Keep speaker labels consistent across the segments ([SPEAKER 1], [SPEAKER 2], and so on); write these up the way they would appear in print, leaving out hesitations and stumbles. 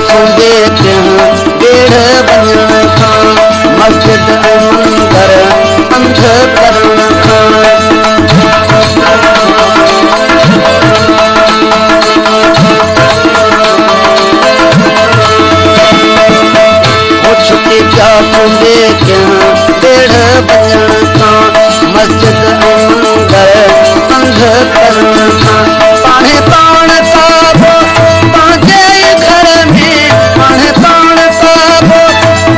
[SPEAKER 1] सुंदे डेढ़ वञण खां मस्जिद मंदर अंध करण खां छुट्टी पिया सुंदे डेढ़ वञण खां मस्जिद मंदर अंध करण खां पाणे पाण पाबो पंहिंजे घर में पाणे पाण पाबो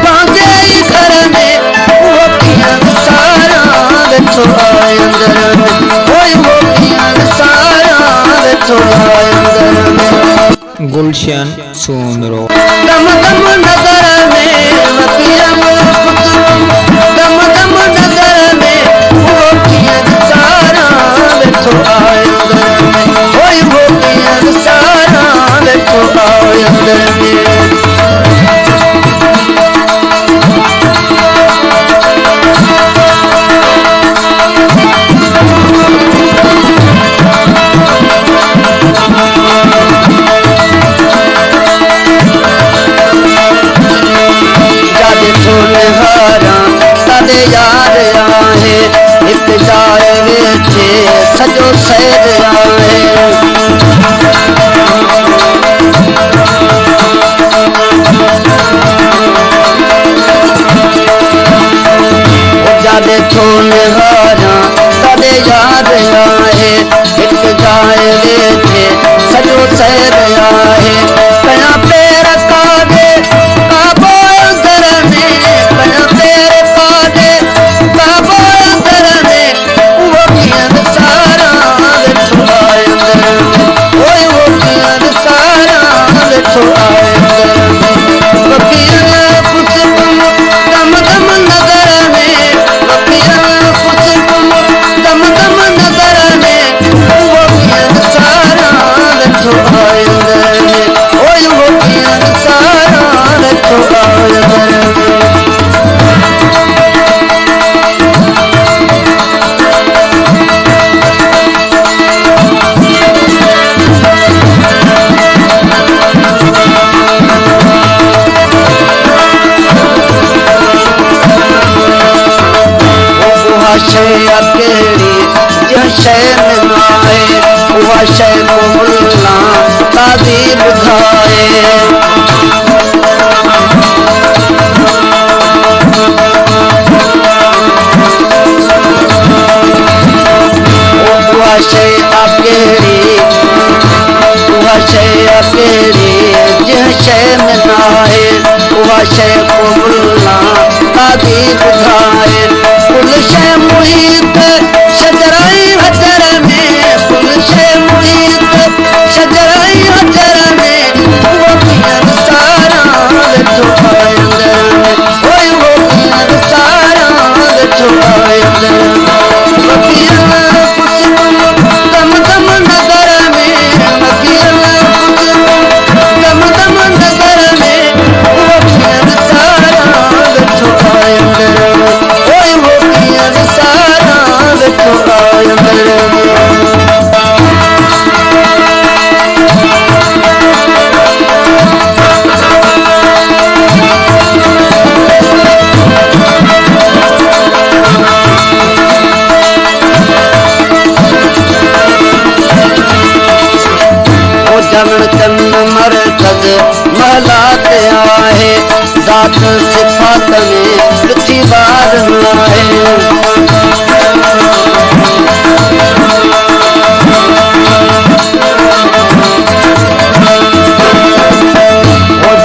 [SPEAKER 1] पंहिंजे घर में उहो कीअं सारा वेठो आहे अंदर में उहो कीअं सारा वेठो आहे अंदर में
[SPEAKER 2] गुलशन सोमरो
[SPEAKER 1] दम दम नगर में वकीरम दम दम नगर में उहो कीअं सारा वेठो आहे अंदर में वो कीअं सारा वेठो आहे अंदर में याद आहे हिक जाइ वेठे सॼो शहर आहे जाॾे थो निहारां तॾहिं याद आहे हिक जाइ वेठे सॼो शहर आहे कयां पेर काॾे काबो अंदर में कयां पेर काॾे काबो अंदर में उहो कीअं सारा वेठो आहे अंदर में उहो कीअं सारा वेठो आहे अंदर में कीअं पुछबम दम दम नगर में कीअं पुछबम दम दम नगर में उहो कीअं सारा वेठो आहे अंदर में उहो कीअं सारा वेठो आहे अंदर में शइ कहिड़ी जंहिं शइ में न आहे उहा शइ मुल्ला ताज़ी ॿुधाए उहा शइ कहिड़ी जंहिं शइ में न आहे उहा शइ मुल्ला ताज़ी ॿुधाए कुल शइ मुहित शजराई हजर में कुल शइ मुहित शजराई हजर में उहो कीअं सारा वेठो आहे अंदर में उहो कीअं सारा वेठो आहे अंदर में कीअं पुछबम दम दम नगर में कीअं पुछबम दम दम नगर में उहो कीअं सारा वेठो आहे अंदर में उहो कीअं सारा वेठो आहे अंदर में जमण चंद मरकज़ महला ते आहे ذات सिफ़ात में लिखी बार आहे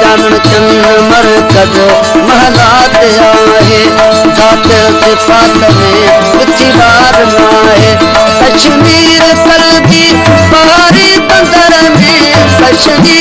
[SPEAKER 1] जमण चंद मरकज़ महला ते आहे ذات सिफ़ात में लिखी बार आहे कश्मीर कलबी बारी बंदर में कश्मीर